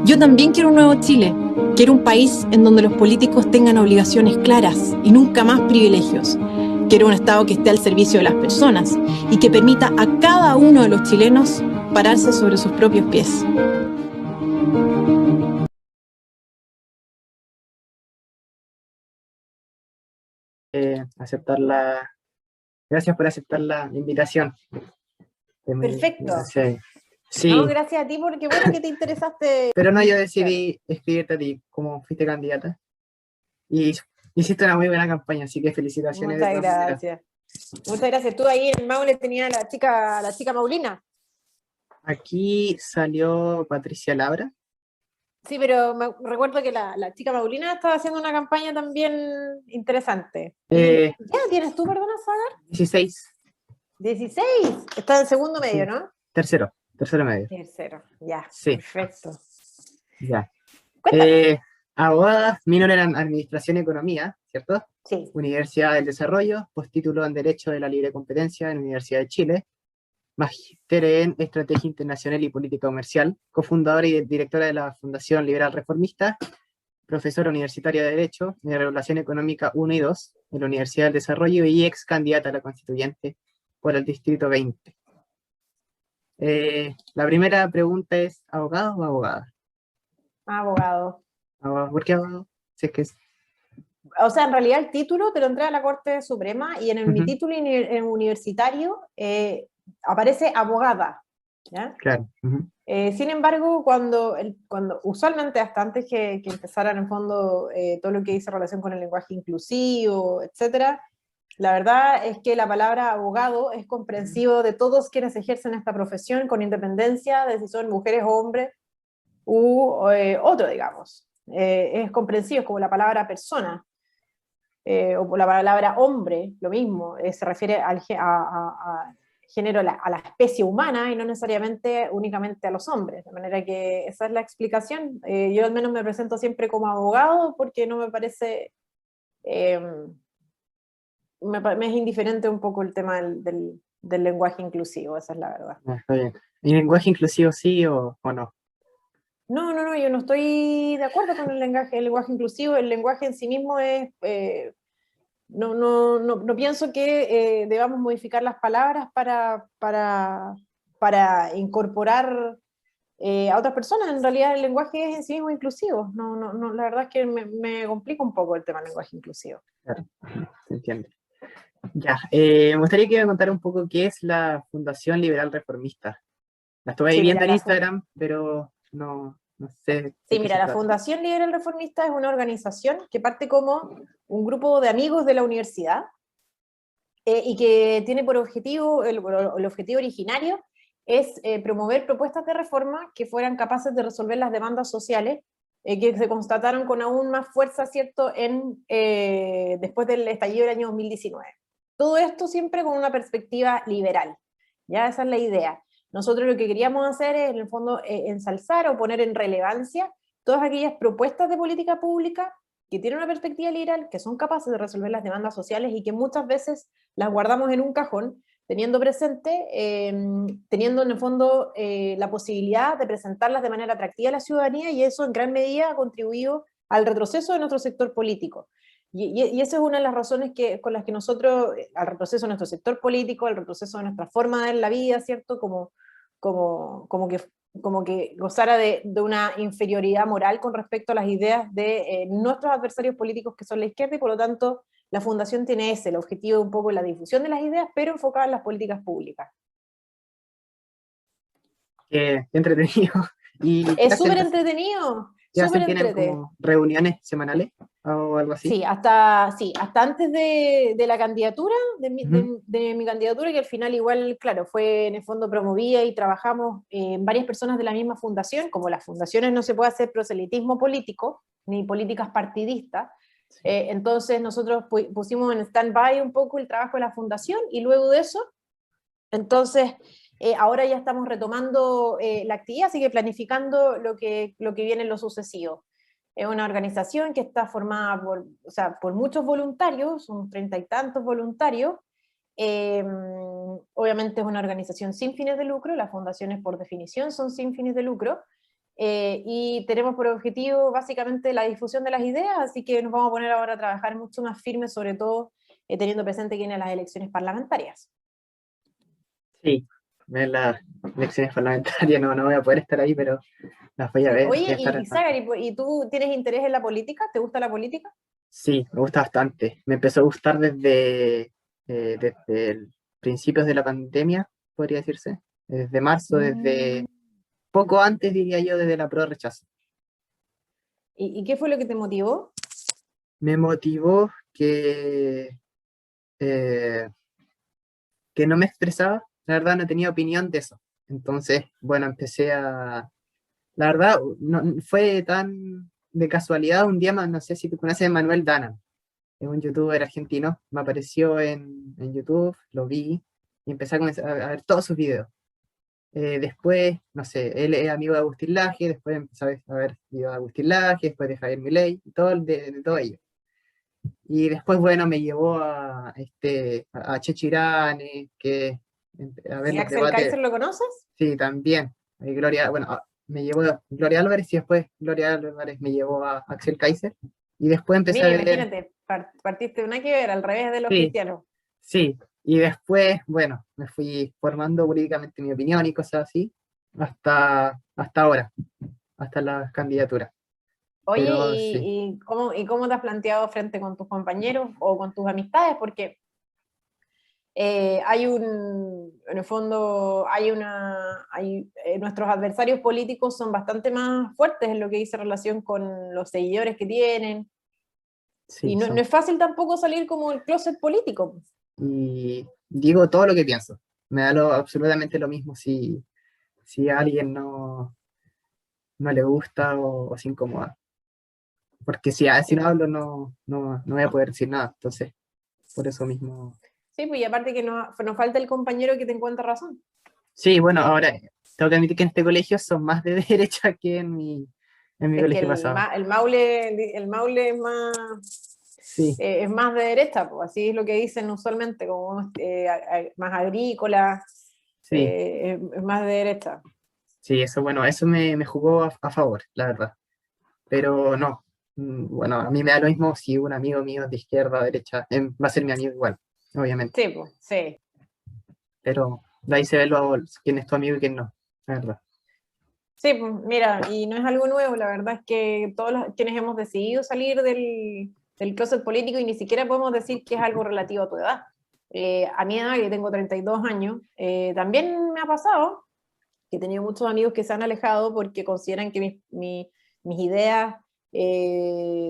Yo también quiero un nuevo Chile. Quiero un país en donde los políticos tengan obligaciones claras y nunca más privilegios. Quiero un Estado que esté al servicio de las personas y que permita a cada uno de los chilenos pararse sobre sus propios pies. Aceptar la... Gracias por aceptar la invitación. Perfecto. Sí. Sí. No, gracias a ti porque bueno que te interesaste. Pero no, yo decidí escribirte a ti como fuiste candidata. Y hiciste una muy buena campaña, así que felicitaciones. Muchas gracias. Muchas gracias. Tú ahí en el Maule tenías a la chica Maulina. Aquí salió Patricia Labra. Sí, pero me recuerdo que la chica Maulina estaba haciendo una campaña también interesante. ¿Ya tienes tú, perdona, Sagar? 16. 16. Está en segundo medio, Sí. ¿no? Tercero medio. Tercero, ya. Sí. Perfecto. Ya. Cuéntame. Abogada, minor en Administración y Economía, ¿cierto? Sí. Universidad del Desarrollo, postítulo en Derecho de la Libre Competencia en la Universidad de Chile, magíster en Estrategia Internacional y Política Comercial, cofundadora y directora de la Fundación Liberal Reformista, profesora universitaria de Derecho de Regulación Económica 1 y 2 en la Universidad del Desarrollo y ex candidata a la Constituyente por el Distrito 20. La primera pregunta es, ¿abogado o abogada? Abogado. ¿Por qué abogado? Si es que es... O sea, en realidad el título te lo entrega la Corte Suprema y en mi título universitario aparece abogada. ¿Ya? Claro. Sin embargo, cuando usualmente hasta antes que empezara en el fondo todo lo que dice relación con el lenguaje inclusivo, etcétera, la verdad es que la palabra abogado es comprensivo de todos quienes ejercen esta profesión con independencia de si son mujeres o hombres u otro, digamos. Es comprensivo, es como la palabra persona. O la palabra hombre, lo mismo, se refiere a género, a la especie humana y no necesariamente únicamente a los hombres, de manera que esa es la explicación. Yo al menos me presento siempre como abogado porque no me parece, me es indiferente un poco el tema del lenguaje inclusivo, esa es la verdad. Está bien. ¿Y lenguaje inclusivo sí o no? No, yo no estoy de acuerdo con el lenguaje inclusivo, el lenguaje en sí mismo es... No pienso que debamos modificar las palabras para incorporar a otras personas. En realidad el lenguaje es en sí mismo inclusivo. La verdad es que me complica un poco el tema del lenguaje inclusivo. Claro, se entiende. Ya, me gustaría que me contara un poco qué es la Fundación Liberal Reformista. La estuve ahí viendo en Instagram, pero no sé. Sí, mira, la Fundación Liberal Reformista es una organización que parte como un grupo de amigos de la universidad y que tiene por objetivo, el objetivo originario es promover propuestas de reforma que fueran capaces de resolver las demandas sociales que se constataron con aún más fuerza, ¿cierto?, después del estallido del año 2019. Todo esto siempre con una perspectiva liberal, ¿ya? Esa es la idea. Nosotros lo que queríamos hacer es, en el fondo, ensalzar o poner en relevancia todas aquellas propuestas de política pública que tienen una perspectiva liberal, que son capaces de resolver las demandas sociales y que muchas veces las guardamos en un cajón, teniendo presente, teniendo en el fondo la posibilidad de presentarlas de manera atractiva a la ciudadanía, y eso en gran medida ha contribuido al retroceso de nuestro sector político. Y esa es una de las razones con las que nosotros, al retroceso de nuestro sector político, al retroceso de nuestra forma de ver la vida, ¿cierto? Como que gozara de una inferioridad moral con respecto a las ideas de nuestros adversarios políticos que son la izquierda, y por lo tanto la Fundación tiene el objetivo un poco de la difusión de las ideas, pero enfocada en las políticas públicas. Qué entretenido. Es súper entretenido. ¿Qué hacen? ¿Tienen como reuniones semanales o algo así? Sí, hasta antes de la candidatura, de mi candidatura, que al final igual, claro, fue en el fondo promovida y trabajamos varias personas de la misma fundación. Como las fundaciones no se puede hacer proselitismo político, ni políticas partidistas, sí. Entonces nosotros pusimos en stand-by un poco el trabajo de la fundación, y luego de eso, entonces... ahora ya estamos retomando la actividad, así que planificando lo que viene en lo sucesivo. Es una organización que está formada por muchos voluntarios, unos 30 y tantos voluntarios. Obviamente es una organización sin fines de lucro, las fundaciones por definición son sin fines de lucro, y tenemos por objetivo básicamente la difusión de las ideas, así que nos vamos a poner ahora a trabajar mucho más firme, sobre todo teniendo presente que vienen las elecciones parlamentarias. Sí, en las elecciones parlamentarias no voy a poder estar ahí, pero las voy a Sí. ver. Voy Oye, a estar al tanto. Zagar, ¿y tú tienes interés en la política? ¿Te gusta la política? Sí, me gusta bastante. Me empezó a gustar desde el principios de la pandemia, podría decirse. Desde marzo, Mm. desde poco antes, diría yo, desde la prueba de rechazo. ¿Y qué fue lo que te motivó? Me motivó eh, que no me expresaba, la verdad no tenía opinión de eso. Entonces, bueno, la verdad, no, fue tan de casualidad un día más, no sé si tú conoces a Manuel Danan, es un youtuber argentino, me apareció en YouTube, lo vi y empecé a ver todos sus videos. Después, no sé, él es amigo de Agustín Laje, después empecé a ver videos de Agustín Laje, después de Javier Milei, y todo de todo ello. Y después, bueno, me llevó a Chechirane, a ver ¿Y los Axel debates, Kaiser lo conoces? sí, también. Gloria, bueno, me llevó a Gloria Álvarez y después Gloria Álvarez me llevó a Axel Kaiser. Y después empecé a Mira, ver, imagínate, partiste de una que ver, al revés de los sí, cristianos. sí. Y después, bueno, me fui formando políticamente mi opinión y cosas así, hasta ahora, hasta la candidatura. Oye, Pero sí, y cómo te has planteado frente con tus compañeros o con tus amistades? Porque en el fondo, nuestros adversarios políticos son bastante más fuertes en lo que dice relación con los seguidores que tienen, y sí, no es fácil tampoco salir como el closet político. y digo todo lo que pienso. Me da absolutamente lo mismo si a alguien no le gusta o se incomoda. Porque si Sí, no pues. hablo no voy a poder decir nada. Entonces, por eso mismo. Sí, pues, y aparte que nos falta el compañero que te encuentra razón. Sí, bueno, ahora tengo que admitir que en este colegio son más de derecha que en mi Es que colegio pasado. El Maule Sí, es más de derecha, pues, así es lo que dicen usualmente, como más agrícola, sí, es más de derecha. sí, eso, bueno, eso me jugó a favor, la verdad. Pero no, bueno, a mí me da lo mismo si un amigo mío es de izquierda o derecha, va a ser mi amigo igual, obviamente. Sí, pues, sí. Pero de ahí se ve quién es tu amigo y quién no, la verdad. Sí, pues, mira, y no es algo nuevo, la verdad es que todos quienes hemos decidido salir del closet político y ni siquiera podemos decir que es algo relativo a tu edad. A mi edad, que tengo 32 años, también me ha pasado que he tenido muchos amigos que se han alejado porque consideran que mis ideas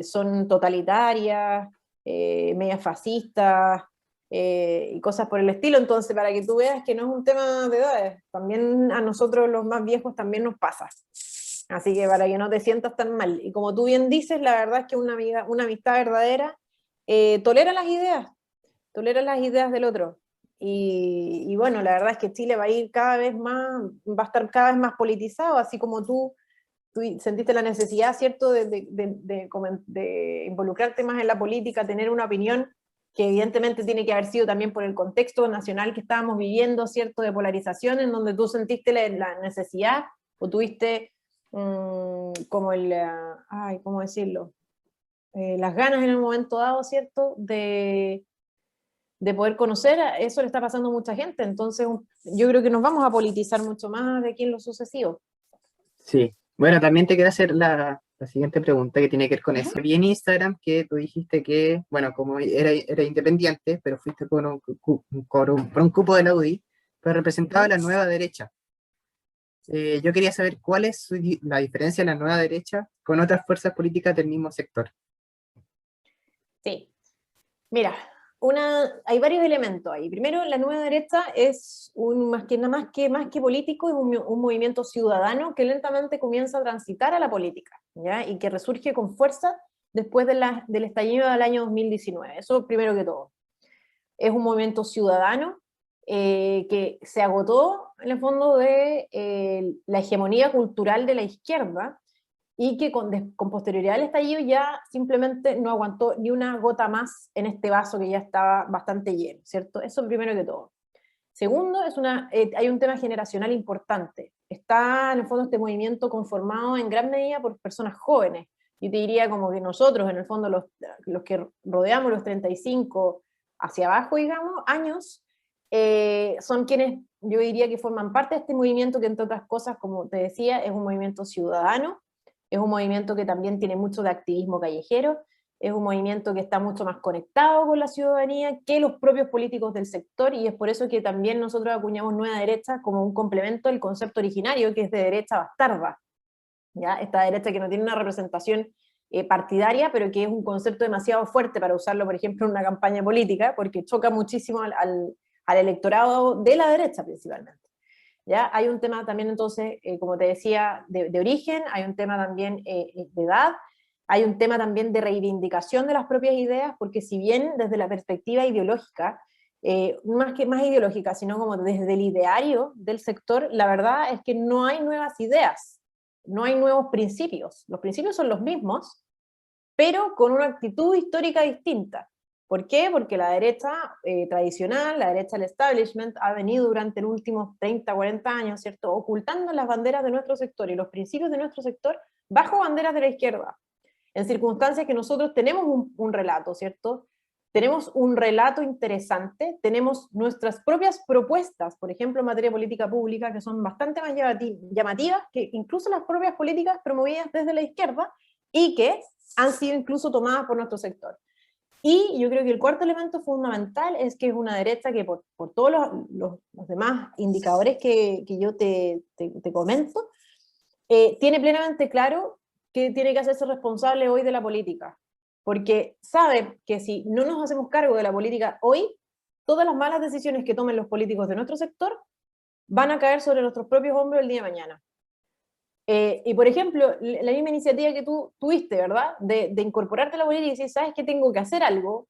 son totalitarias, medias fascistas, y cosas por el estilo. Entonces, para que tú veas que no es un tema de edades, también a nosotros los más viejos también nos pasa. Así que para que no te sientas tan mal. Y como tú bien dices, la verdad es que una amistad verdadera tolera las ideas del otro. Y bueno, la verdad es que Chile va a ir cada vez más, va a estar cada vez más politizado, así como tú sentiste la necesidad, ¿cierto?, de involucrarte más en la política, tener una opinión que evidentemente tiene que haber sido también por el contexto nacional que estábamos viviendo, ¿cierto?, de polarización, en donde tú sentiste la necesidad o tuviste como ¿cómo decirlo? Las ganas en el momento dado, ¿cierto?, de poder conocer, eso le está pasando a mucha gente, entonces yo creo que nos vamos a politizar mucho más de aquí en lo sucesivo. Sí. Bueno, también te quiero hacer la siguiente pregunta que tiene que ver con Ujú. eso. Vi en Instagram que tú dijiste que, bueno, como era independiente, pero fuiste por un cupo de la UDI, pero representaba a Ujú. la nueva derecha. Yo quería saber cuál es la diferencia de la nueva derecha con otras fuerzas políticas del mismo sector. Sí, mira, hay varios elementos ahí. Primero, la nueva derecha es más que político, es un movimiento ciudadano que lentamente comienza a transitar a la política, ¿ya? Y que resurge con fuerza después del estallido del año 2019. Eso primero que todo. Es un movimiento ciudadano que se agotó en el fondo de la hegemonía cultural de la izquierda y que con posterioridad al estallido ya simplemente no aguantó ni una gota más en este vaso que ya estaba bastante lleno, ¿cierto? Eso primero que todo. Segundo, hay un tema generacional importante. está en el fondo este movimiento conformado en gran medida por personas jóvenes. Yo te diría como que nosotros, en el fondo, los que rodeamos los 35 hacia abajo, digamos, años, son quienes yo diría que forman parte de este movimiento que, entre otras cosas, como te decía, es un movimiento ciudadano, es un movimiento que también tiene mucho de activismo callejero, es un movimiento que está mucho más conectado con la ciudadanía que los propios políticos del sector, y es por eso que también nosotros acuñamos Nueva Derecha como un complemento del concepto originario, que es de derecha bastarda, ¿ya? Esta derecha que no tiene una representación partidaria, pero que es un concepto demasiado fuerte para usarlo, por ejemplo, en una campaña política, porque choca muchísimo al electorado de la derecha principalmente. ¿Ya? Hay un tema también entonces, como te decía, de origen, hay un tema también de edad, hay un tema también de reivindicación de las propias ideas, porque si bien desde la perspectiva ideológica, más ideológica, sino como desde el ideario del sector, la verdad es que no hay nuevas ideas, no hay nuevos principios. Los principios son los mismos, pero con una actitud histórica distinta. ¿Por qué? Porque la derecha tradicional, la derecha del establishment, ha venido durante los últimos 30, 40 años, ¿cierto?, ocultando las banderas de nuestro sector y los principios de nuestro sector bajo banderas de la izquierda, en circunstancias que nosotros tenemos un relato, ¿cierto? Tenemos un relato interesante, tenemos nuestras propias propuestas, por ejemplo, en materia de política pública, que son bastante más llamativas que incluso las propias políticas promovidas desde la izquierda, y que han sido incluso tomadas por nuestro sector. Y yo creo que el cuarto elemento fundamental es que es una derecha que por todos los demás indicadores que yo te comento, tiene plenamente claro que tiene que hacerse responsable hoy de la política, porque sabe que si no nos hacemos cargo de la política hoy, todas las malas decisiones que tomen los políticos de nuestro sector van a caer sobre nuestros propios hombros el día de mañana. Y por ejemplo, la misma iniciativa que tú tuviste, ¿verdad? De incorporarte a la política y decir, ¿sabes qué? Tengo que hacer algo,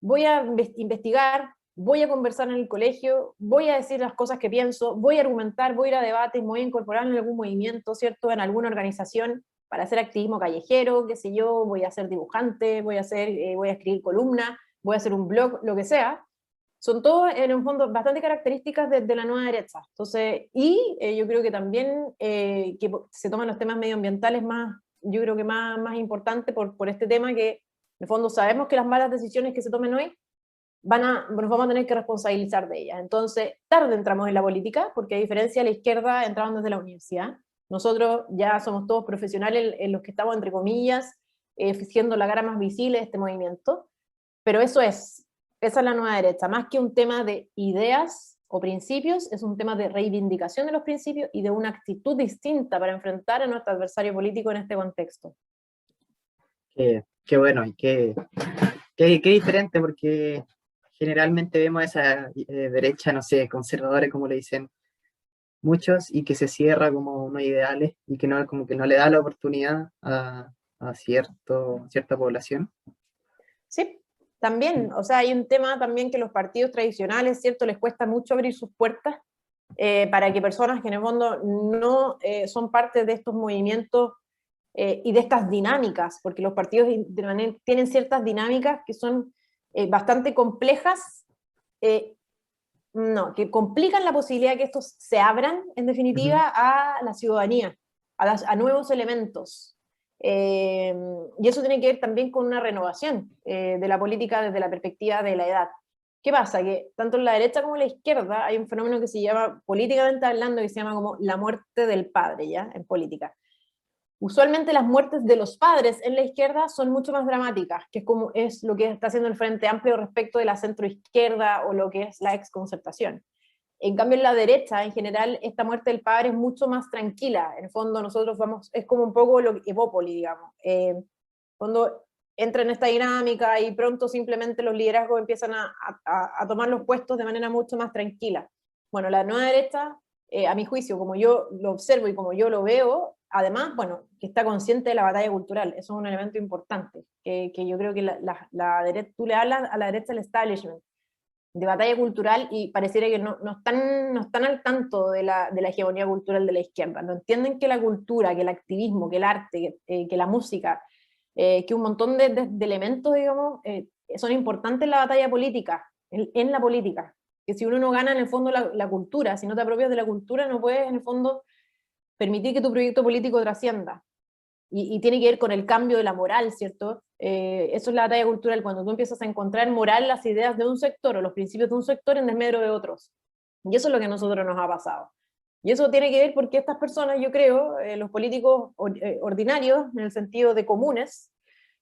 voy a investigar, voy a conversar en el colegio, voy a decir las cosas que pienso, voy a argumentar, voy a ir a debates, me voy a incorporar en algún movimiento, ¿cierto? En alguna organización para hacer activismo callejero, qué sé yo, voy a ser dibujante, voy a escribir columnas, voy a hacer un blog, lo que sea. Son todos, en un fondo, bastante características de la nueva derecha. Entonces, yo creo que también que se toman los temas medioambientales más, yo creo que más importante por este tema que, en el fondo, sabemos que las malas decisiones que se tomen hoy nos vamos a tener que responsabilizar de ellas. Entonces, tarde entramos en la política, porque a diferencia de la izquierda, entraban desde la universidad. Nosotros ya somos todos profesionales en los que estamos, entre comillas, siendo la cara más visible de este movimiento, pero esa es la nueva derecha, más que un tema de ideas o principios, es un tema de reivindicación de los principios y de una actitud distinta para enfrentar a nuestro adversario político en este contexto. Qué bueno, y qué diferente, porque generalmente vemos esa derecha, no sé, conservadora, como le dicen muchos, y que se cierra como unos ideales y que no, como que no le da la oportunidad a cierta población. Sí, también, o sea, hay un tema también que los partidos tradicionales, ¿cierto?, les cuesta mucho abrir sus puertas para que personas que en el fondo no son parte de estos movimientos y de estas dinámicas, porque los partidos tienen ciertas dinámicas que son bastante complejas, que complican la posibilidad de que estos se abran, en definitiva, a la ciudadanía, a nuevos elementos. Y eso tiene que ver también con una renovación de la política desde la perspectiva de la edad. ¿Qué pasa? Que tanto en la derecha como en la izquierda hay un fenómeno que se llama, políticamente hablando, que se llama como la muerte del padre, ¿ya? En política. Usualmente las muertes de los padres en la izquierda son mucho más dramáticas, que es lo que está haciendo el Frente Amplio respecto de la centroizquierda o lo que es la exconcertación. En cambio, en la derecha, en general, esta muerte del padre es mucho más tranquila. En el fondo, nosotros es como un poco lo que Evópoli, digamos. Cuando entra en esta dinámica y pronto simplemente los liderazgos empiezan a tomar los puestos de manera mucho más tranquila. Bueno, la nueva derecha, a mi juicio, como yo lo observo y como yo lo veo, además, bueno, que está consciente de la batalla cultural. Eso es un elemento importante, que yo creo que la derecha, tú le hablas a la derecha del establishment, de batalla cultural, y pareciera que no están al tanto de la hegemonía cultural de la izquierda, no entienden que la cultura, que el activismo, que el arte, que la música, que un montón de elementos, digamos, son importantes en la batalla política, en la política, que si uno no gana en el fondo la cultura, si no te apropias de la cultura, no puedes en el fondo permitir que tu proyecto político trascienda. Y tiene que ver con el cambio de la moral, ¿cierto? Eso es la batalla cultural, cuando tú empiezas a encontrar en moral las ideas de un sector o los principios de un sector en desmedro de otros. Y eso es lo que a nosotros nos ha pasado. Y eso tiene que ver porque estas personas, yo creo, los políticos ordinarios, en el sentido de comunes,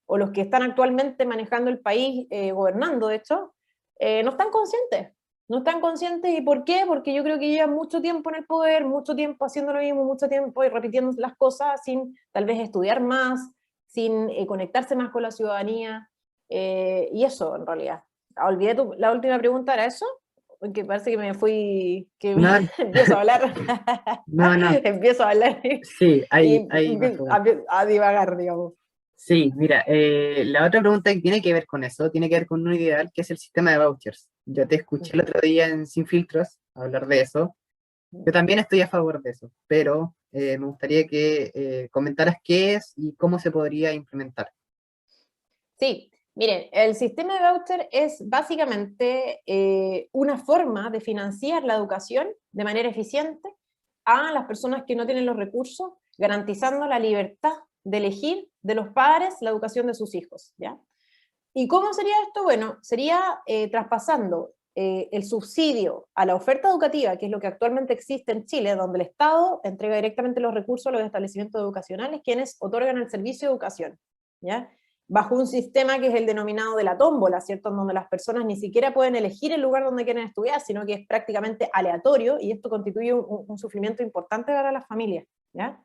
o los que están actualmente manejando el país, gobernando de hecho, no están conscientes. No están conscientes, ¿y por qué? Porque yo creo que llevan mucho tiempo en el poder, mucho tiempo haciendo lo mismo, mucho tiempo y repitiendo las cosas sin tal vez estudiar más, sin conectarse más con la ciudadanía, y eso en realidad. Olvidé la última pregunta, ¿era eso? Porque parece que me fui, No, empiezo a hablar, no, no. empiezo a hablar Sí, y hay más empiezo preguntas. a divagar, digamos. Sí, mira, la otra pregunta que tiene que ver con eso, tiene que ver con un ideal, que es el sistema de vouchers. Yo te escuché el otro día en Sin Filtros hablar de eso. Yo también estoy a favor de eso, pero me gustaría que comentaras qué es y cómo se podría implementar. Sí, miren, el sistema de voucher es básicamente una forma de financiar la educación de manera eficiente a las personas que no tienen los recursos, garantizando la libertad de elegir de los padres la educación de sus hijos, ¿ya? ¿Y cómo sería esto? Bueno, sería traspasando el subsidio a la oferta educativa, que es lo que actualmente existe en Chile, donde el Estado entrega directamente los recursos a los establecimientos educacionales, quienes otorgan el servicio de educación, ¿ya? Bajo un sistema que es el denominado de la tómbola, ¿cierto? En donde las personas ni siquiera pueden elegir el lugar donde quieren estudiar, sino que es prácticamente aleatorio, y esto constituye un sufrimiento importante para las familias, ¿ya?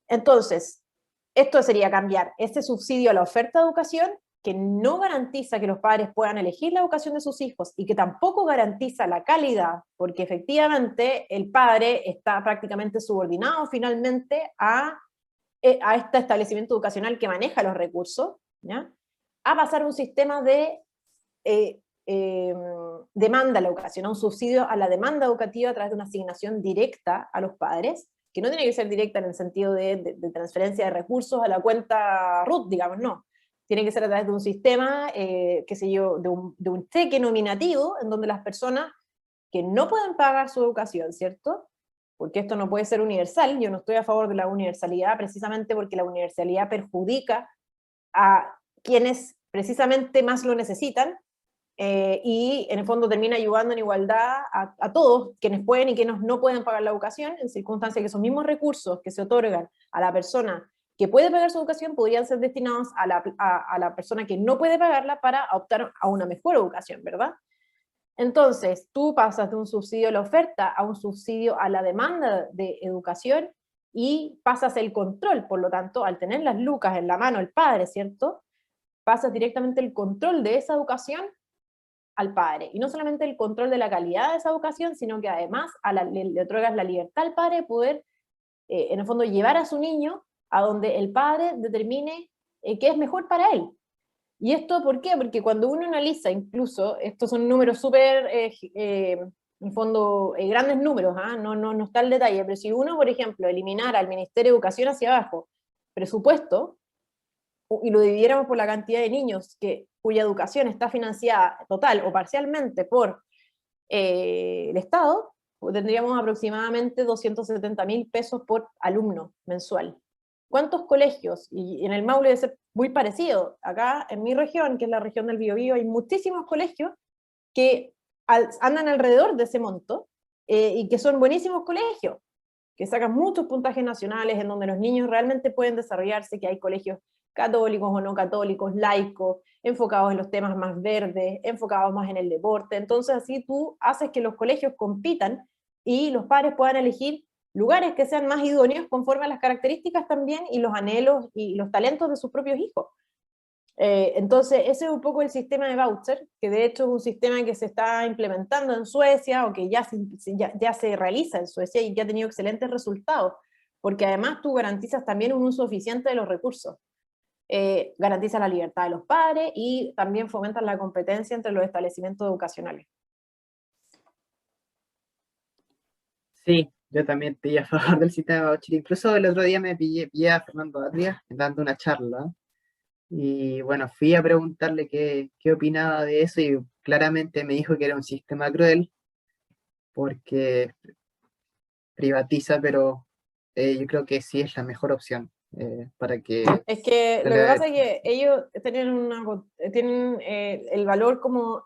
Entonces, esto sería cambiar este subsidio a la oferta de educación, que no garantiza que los padres puedan elegir la educación de sus hijos y que tampoco garantiza la calidad, porque efectivamente el padre está prácticamente subordinado finalmente a este establecimiento educacional que maneja los recursos, ¿ya? A pasar a un sistema de eh, demanda a la educación, a un subsidio a la demanda educativa a través de una asignación directa a los padres, que no tiene que ser directa en el sentido de transferencia de recursos a la cuenta RUT, digamos, no. Tiene que ser a través de un sistema, qué sé yo, de un cheque nominativo, en donde las personas que no pueden pagar su educación, ¿cierto? Porque esto no puede ser universal, yo no estoy a favor de la universalidad, precisamente porque la universalidad perjudica a quienes precisamente más lo necesitan, y en el fondo termina ayudando en igualdad a todos, quienes pueden y quienes no pueden pagar la educación, en circunstancias que esos mismos recursos que se otorgan a la persona que puede pagar su educación podrían ser destinados a la persona que no puede pagarla para optar a una mejor educación, ¿verdad? Entonces, tú pasas de un subsidio a la oferta a un subsidio a la demanda de educación y pasas el control, por lo tanto, al tener las lucas en la mano el padre, ¿cierto? Pasas directamente el control de esa educación al padre. Y no solamente el control de la calidad de esa educación, sino que además le otorgas la libertad al padre de poder, en el fondo, llevar a su niño a donde el padre determine qué es mejor para él. ¿Y esto por qué? Porque cuando uno analiza, incluso, estos son números súper, en el fondo, grandes números, ¿ah? No está el detalle, pero si uno, por ejemplo, eliminara al Ministerio de Educación hacia abajo presupuesto, y lo dividiéramos por la cantidad de niños cuya educación está financiada total o parcialmente por el Estado, pues tendríamos aproximadamente 270.000 pesos por alumno mensual. ¿Cuántos colegios? Y en el Maule debe ser muy parecido. Acá en mi región, que es la región del Biobío, hay muchísimos colegios que andan alrededor de ese monto, y que son buenísimos colegios, que sacan muchos puntajes nacionales, en donde los niños realmente pueden desarrollarse, que hay colegios católicos o no católicos, laicos, enfocados en los temas más verdes, enfocados más en el deporte. Entonces así tú haces que los colegios compitan y los padres puedan elegir lugares que sean más idóneos conforme a las características también y los anhelos y los talentos de sus propios hijos. Entonces ese es un poco el sistema de voucher, que de hecho es un sistema que se está implementando en Suecia, o que ya se realiza en Suecia y que ha tenido excelentes resultados, porque además tú garantizas también un uso eficiente de los recursos. Garantiza la libertad de los padres y también fomenta la competencia entre los establecimientos educacionales. Sí, yo también estoy a favor del sistema de voucher. Incluso el otro día pillé a Fernando Atria dando una charla. Y bueno, fui a preguntarle qué opinaba de eso y claramente me dijo que era un sistema cruel porque privatiza, pero yo creo que sí es la mejor opción para que Es que se lo que le- pasa es que ellos tienen el valor como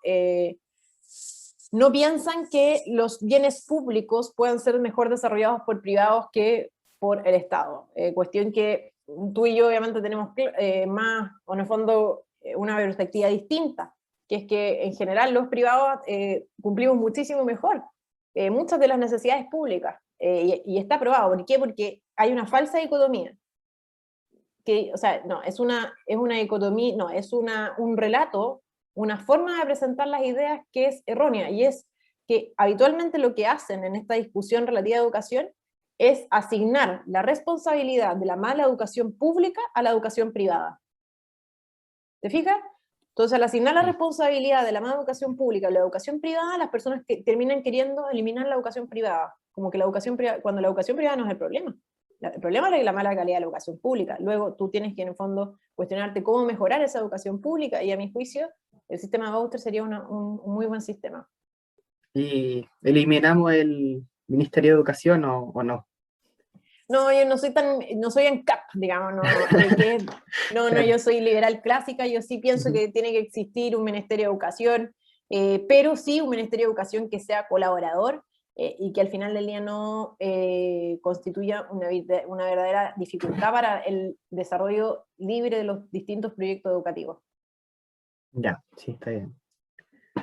no piensan que los bienes públicos puedan ser mejor desarrollados por privados que por el Estado. Cuestión que tú y yo obviamente tenemos más, o en el fondo, una perspectiva distinta, que es que en general los privados cumplimos muchísimo mejor muchas de las necesidades públicas. Y está probado. ¿Por qué? Porque hay una falsa dicotomía. Que, o sea, no, es una dicotomía, no, es un relato, una forma de presentar las ideas que es errónea, y es que habitualmente lo que hacen en esta discusión relativa a educación es asignar la responsabilidad de la mala educación pública a la educación privada. ¿Te fijas? Entonces, al asignar la responsabilidad de la mala educación pública a la educación privada, las personas que terminan queriendo eliminar la educación privada, como que la educación privada, cuando la educación privada no es el problema. El problema es la mala calidad de la educación pública. Luego tú tienes que, en el fondo, cuestionarte cómo mejorar esa educación pública, y a mi juicio, el sistema de voucher sería un muy buen sistema. ¿Y eliminamos el Ministerio de Educación o no? No, yo no soy ANCAP, digamos, no, yo soy liberal clásica, yo sí pienso que tiene que existir un Ministerio de Educación, pero sí un Ministerio de Educación que sea colaborador, y que al final del día no constituya una verdadera dificultad para el desarrollo libre de los distintos proyectos educativos. Ya, sí, está bien.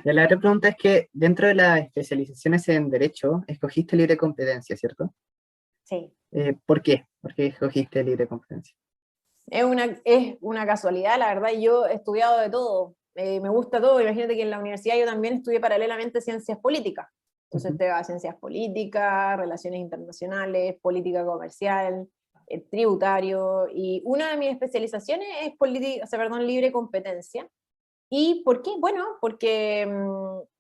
Y la otra pregunta es que dentro de las especializaciones en Derecho, escogiste libre competencia, ¿cierto? Sí. ¿Por qué? ¿Por qué escogiste libre competencia? Es una casualidad, la verdad. Yo he estudiado de todo, me gusta todo. Imagínate que en la universidad yo también estudié paralelamente ciencias políticas. Entonces te va a ciencias políticas, relaciones internacionales, política comercial, tributario, y una de mis especializaciones es libre competencia. ¿Y por qué? Bueno, porque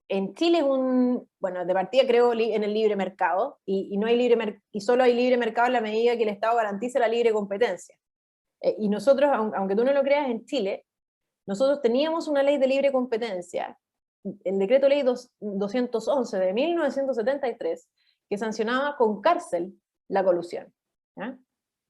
en Chile de partida creo en el libre mercado, y no hay y solo hay libre mercado en la medida que el Estado garantice la libre competencia. Y nosotros, aunque tú no lo creas, en Chile, nosotros teníamos una ley de libre competencia, el decreto ley 211 de 1973, que sancionaba con cárcel la colusión. ¿Ya?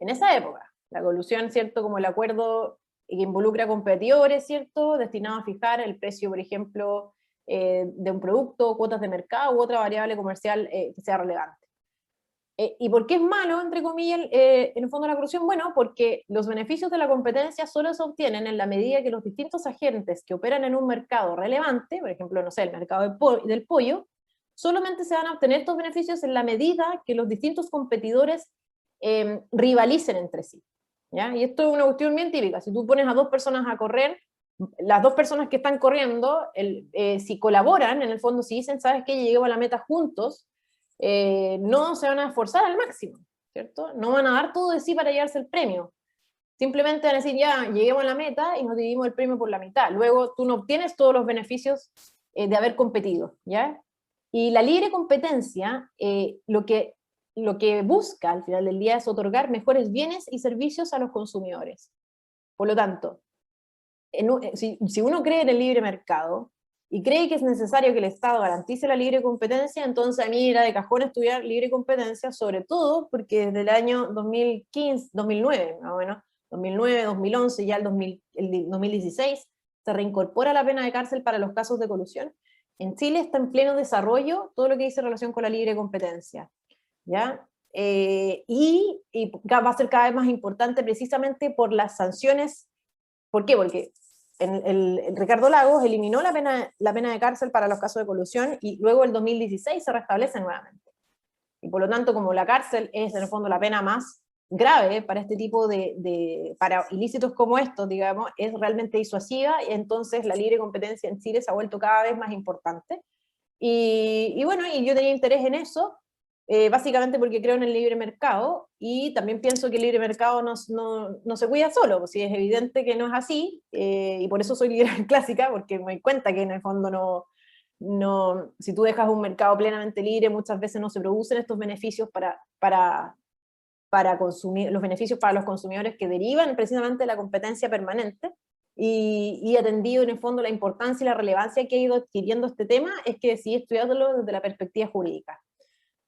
En esa época, la colusión, ¿cierto? Como el acuerdo que involucra competidores, ¿cierto? Destinado a fijar el precio, por ejemplo, de un producto, cuotas de mercado u otra variable comercial que sea relevante. ¿Y por qué es malo, entre comillas, en el fondo la corrupción? Bueno, porque los beneficios de la competencia solo se obtienen en la medida que los distintos agentes que operan en un mercado relevante, por ejemplo, no sé, el mercado del pollo, solamente se van a obtener estos beneficios en la medida que los distintos competidores rivalicen entre sí. ¿Ya? Y esto es una cuestión bien típica. Si tú pones a dos personas a correr, las dos personas que están corriendo, si colaboran, en el fondo, si dicen, ¿sabes qué? Lleguemos a la meta juntos, no se van a esforzar al máximo, ¿cierto? No van a dar todo de sí para llevarse el premio. Simplemente van a decir, ya, lleguemos a la meta y nos dividimos el premio por la mitad. Luego tú no obtienes todos los beneficios de haber competido, ¿ya? Y la libre competencia, lo que busca al final del día es otorgar mejores bienes y servicios a los consumidores. Por lo tanto, si uno cree en el libre mercado, y cree que es necesario que el Estado garantice la libre competencia, entonces a mí era de cajón estudiar libre competencia, sobre todo porque desde el año 2015, 2009, más o menos, 2009, 2011, ya el 2016, se reincorpora la pena de cárcel para los casos de colusión. En Chile está en pleno desarrollo todo lo que dice relación con la libre competencia, ¿ya? Y va a ser cada vez más importante precisamente por las sanciones. ¿Por qué? Porque el Ricardo Lagos eliminó la pena de cárcel para los casos de colusión, y luego el 2016 se restablece nuevamente. Y por lo tanto, como la cárcel es en el fondo la pena más grave para este tipo para ilícitos como estos, digamos, es realmente disuasiva, y entonces la libre competencia en Chile se ha vuelto cada vez más importante. Y bueno, y yo tenía interés en eso, básicamente porque creo en el libre mercado, y también pienso que el libre mercado no se cuida solo, pues sí, es evidente que no es así, y por eso soy liberal clásica, porque me doy cuenta que en el fondo si tú dejas un mercado plenamente libre, muchas veces no se producen estos beneficios para consumir, los beneficios para los consumidores que derivan precisamente de la competencia permanente. Y atendido en el fondo la importancia y la relevancia que ha ido adquiriendo este tema, es que decidí estudiarlo desde la perspectiva jurídica.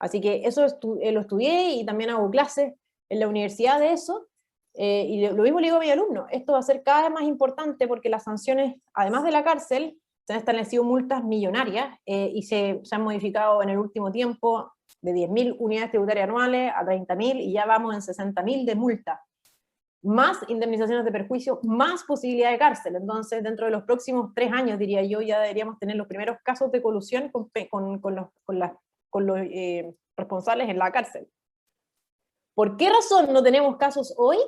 Así que eso lo estudié, y también hago clases en la universidad de eso, y lo mismo le digo a mi alumno, esto va a ser cada vez más importante porque las sanciones, además de la cárcel, se han establecido multas millonarias y se han modificado en el último tiempo de 10.000 unidades tributarias anuales a 30.000 y ya vamos en 60.000 de multa. Más indemnizaciones de perjuicio, más posibilidad de cárcel. Entonces, dentro de los próximos 3 años, diría yo, ya deberíamos tener los primeros casos de colusión con los responsables en la cárcel. ¿Por qué razón no tenemos casos hoy?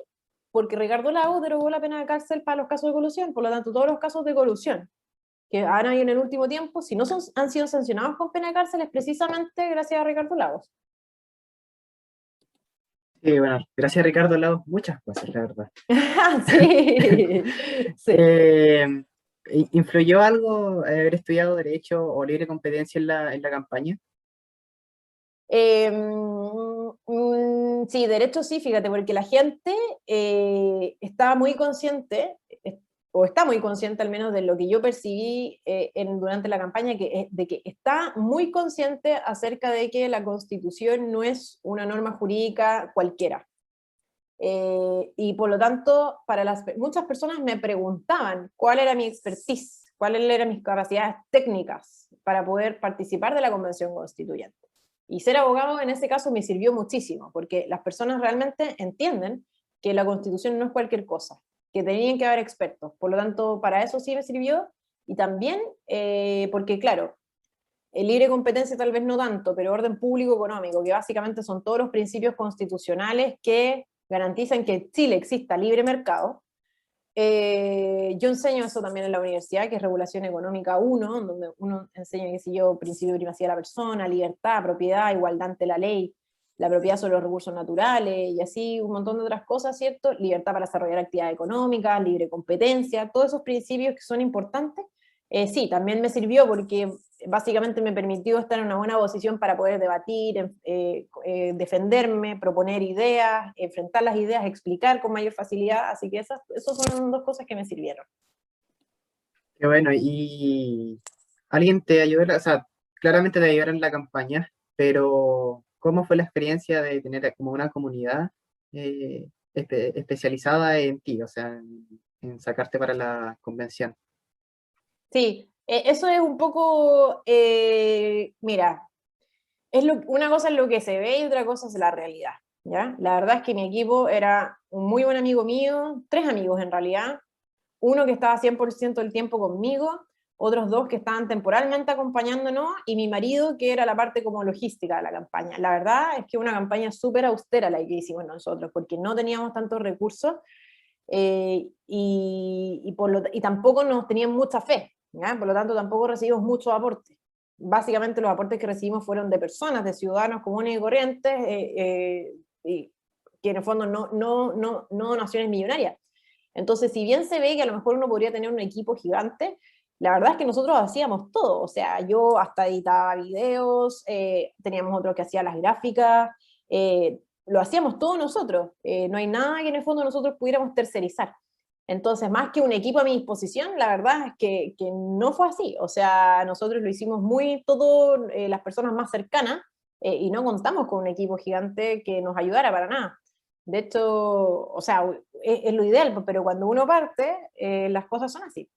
Porque Ricardo Lagos derogó la pena de cárcel para los casos de colusión. Por lo tanto, todos los casos de colusión que han habido en el último tiempo, si no han sido sancionados con pena de cárcel, es precisamente gracias a Ricardo Lagos. Sí, bueno, gracias Ricardo Lagos, muchas cosas, la verdad. Sí, sí. ¿Influyó algo haber estudiado Derecho o Libre Competencia en la campaña? Sí, derecho sí, fíjate, porque la gente estaba muy consciente, o está muy consciente al menos de lo que yo percibí durante la campaña, de que está muy consciente acerca de que la Constitución no es una norma jurídica cualquiera. Y por lo tanto, muchas personas me preguntaban cuál era mi expertise, cuáles eran mis capacidades técnicas para poder participar de la Convención Constituyente. Y ser abogado en ese caso me sirvió muchísimo, porque las personas realmente entienden que la Constitución no es cualquier cosa, que tenían que haber expertos. Por lo tanto, para eso sí me sirvió, y también porque, claro, libre competencia tal vez no tanto, pero orden público económico, que básicamente son todos los principios constitucionales que garantizan que en Chile exista libre mercado. Yo enseño eso también en la universidad, que es Regulación Económica 1, donde uno enseña, qué sé yo, principio de primacía de la persona, libertad, propiedad, igualdad ante la ley, la propiedad sobre los recursos naturales, y así un montón de otras cosas, ¿cierto? Libertad para desarrollar actividades económicas, libre competencia, todos esos principios que son importantes. Sí, también me sirvió porque básicamente me permitió estar en una buena posición para poder debatir, defenderme, proponer ideas, enfrentar las ideas, explicar con mayor facilidad, así que esas son 2 cosas que me sirvieron. Qué bueno, y alguien te ayudó, o sea, claramente te ayudaron en la campaña, pero ¿cómo fue la experiencia de tener como una comunidad especializada en ti, o sea, en sacarte para la convención? Sí, eso es un poco, mira, una cosa es lo que se ve y otra cosa es la realidad, ¿ya? La verdad es que mi equipo era un muy buen amigo mío, 3 amigos en realidad, uno que estaba 100% del tiempo conmigo, otros 2 que estaban temporalmente acompañándonos, y mi marido, que era la parte como logística de la campaña. La verdad es que una campaña súper austera la que hicimos nosotros, porque no teníamos tantos recursos, y tampoco nos tenían mucha fe, ¿ya? Por lo tanto tampoco recibimos muchos aportes. Básicamente los aportes que recibimos fueron de personas, de ciudadanos comunes y corrientes, y que en el fondo no donaciones millonarias. Entonces, si bien se ve que a lo mejor uno podría tener un equipo gigante, la verdad es que nosotros hacíamos todo. O sea, yo hasta editaba videos, teníamos otro que hacía las gráficas, lo hacíamos todos nosotros. No hay nada que en el fondo nosotros pudiéramos tercerizar. Entonces, más que un equipo a mi disposición, la verdad es que no fue así. O sea, nosotros lo hicimos todo, las personas más cercanas, y no contamos con un equipo gigante que nos ayudara para nada. De hecho, o sea, es lo ideal, pero cuando uno parte, las cosas son así.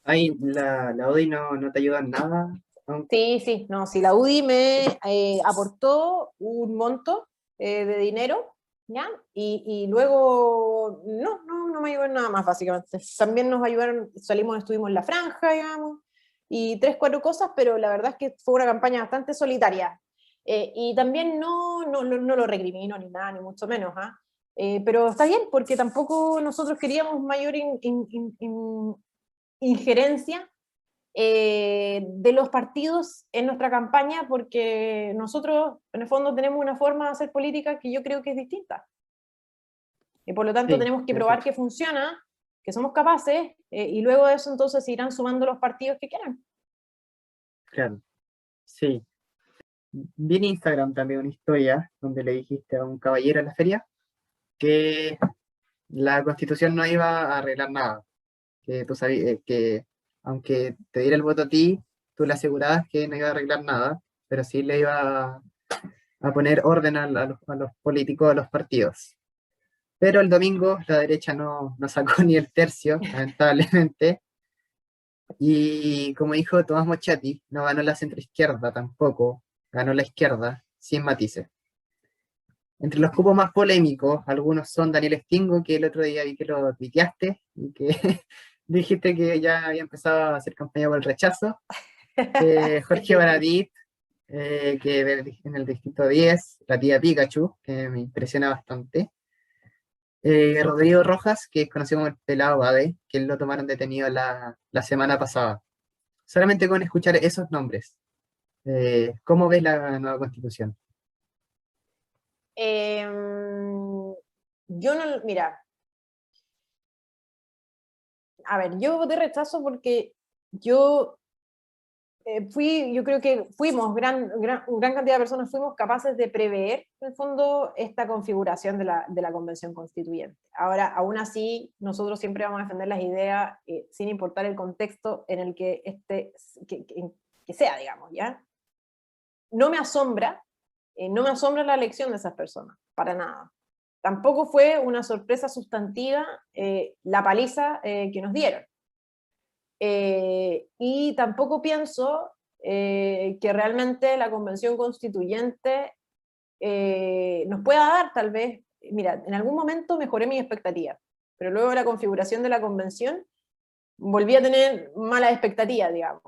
Ahí la ODI no te ayuda en nada, Sí, sí, no, si la UDI me aportó un monto de dinero, ¿ya? Y luego, no me ayudó en nada más, básicamente. También nos ayudaron, estuvimos en la franja, digamos, y 3, 4 cosas, pero la verdad es que fue una campaña bastante solitaria. Y también no lo recrimino ni nada, ni mucho menos, ¿ah? Pero está bien, porque tampoco nosotros queríamos mayor injerencia de los partidos en nuestra campaña, porque nosotros en el fondo tenemos una forma de hacer política que yo creo que es distinta. Y por lo tanto sí, tenemos que probar que funciona, que somos capaces, y luego de eso entonces se irán sumando los partidos que quieran. claro, sí. Vi en Instagram también una historia donde le dijiste a un caballero en la feria que la Constitución no iba a arreglar nada, que tú sabías que aunque te diera el voto a ti, tú le asegurabas que no iba a arreglar nada, pero sí le iba a poner orden a los políticos, a los partidos. Pero el domingo la derecha no sacó ni el tercio, lamentablemente. Y como dijo Tomás Mochetti, no ganó la centroizquierda tampoco, ganó la izquierda, sin matices. Entre los cupos más polémicos, algunos son Daniel Stingo, que el otro día vi que lo tuiteaste y que dijiste que ya había empezado a hacer campaña por el rechazo. Jorge Baradit, en el distrito 10, la tía Pikachu, que me impresiona bastante. Rodrigo Rojas, que es conocido como el Pelado Bade, que lo tomaron detenido la semana pasada. Solamente con escuchar esos nombres, ¿cómo ves la nueva constitución? Yo no, mira, a ver, yo voté rechazo porque yo yo creo que fuimos, gran cantidad de personas fuimos capaces de prever, en el fondo, esta configuración de la Convención Constituyente. Ahora, aún así, nosotros siempre vamos a defender las ideas sin importar el contexto en el que que sea, digamos, ¿ya? No me asombra la elección de esas personas, para nada. Tampoco fue una sorpresa sustantiva la paliza que nos dieron. Y tampoco pienso que realmente la Convención Constituyente nos pueda dar, tal vez, mira, en algún momento mejoré mis expectativas, pero luego de la configuración de la Convención volví a tener malas expectativas, digamos,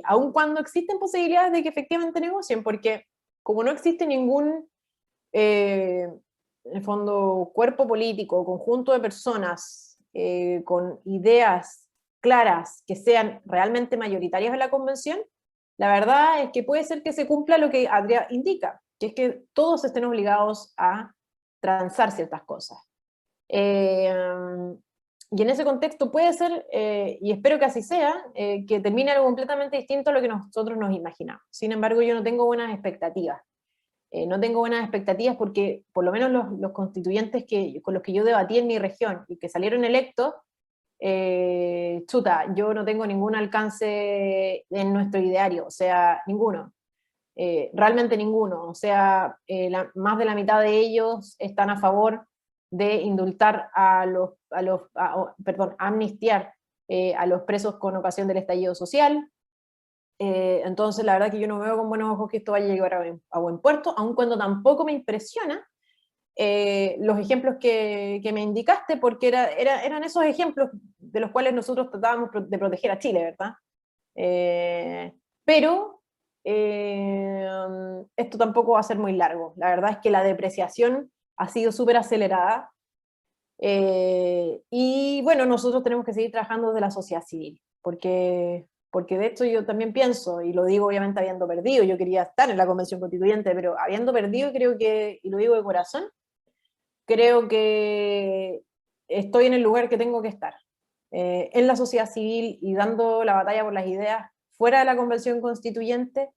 aun cuando existen posibilidades de que efectivamente negocien, porque como no existe ningún, en el fondo, cuerpo político, conjunto de personas con ideas claras que sean realmente mayoritarias en la convención, la verdad es que puede ser que se cumpla lo que Adrià indica, que es que todos estén obligados a transar ciertas cosas. Y en ese contexto puede ser, y espero que así sea, que termine algo completamente distinto a lo que nosotros nos imaginamos. Sin embargo, yo no tengo buenas expectativas. No tengo buenas expectativas porque por lo menos los constituyentes con los que yo debatí en mi región y que salieron electos, chuta, yo no tengo ningún alcance en nuestro ideario, o sea, ninguno. Realmente ninguno. O sea, más de la mitad de ellos están a favor de indultar amnistiar a los presos con ocasión del estallido social. Entonces, la verdad que yo no veo con buenos ojos que esto vaya a llegar a buen puerto, aun cuando tampoco me impresiona los ejemplos que me indicaste, porque eran esos ejemplos de los cuales nosotros tratábamos de proteger a Chile, ¿verdad? Pero esto tampoco va a ser muy largo. La verdad es que la depreciación ha sido súper acelerada, y bueno, nosotros tenemos que seguir trabajando desde la sociedad civil, porque de hecho yo también pienso, y lo digo obviamente habiendo perdido, yo quería estar en la Convención Constituyente, pero habiendo perdido, creo que, y lo digo de corazón, creo que estoy en el lugar que tengo que estar, en la sociedad civil y dando la batalla por las ideas fuera de la Convención Constituyente,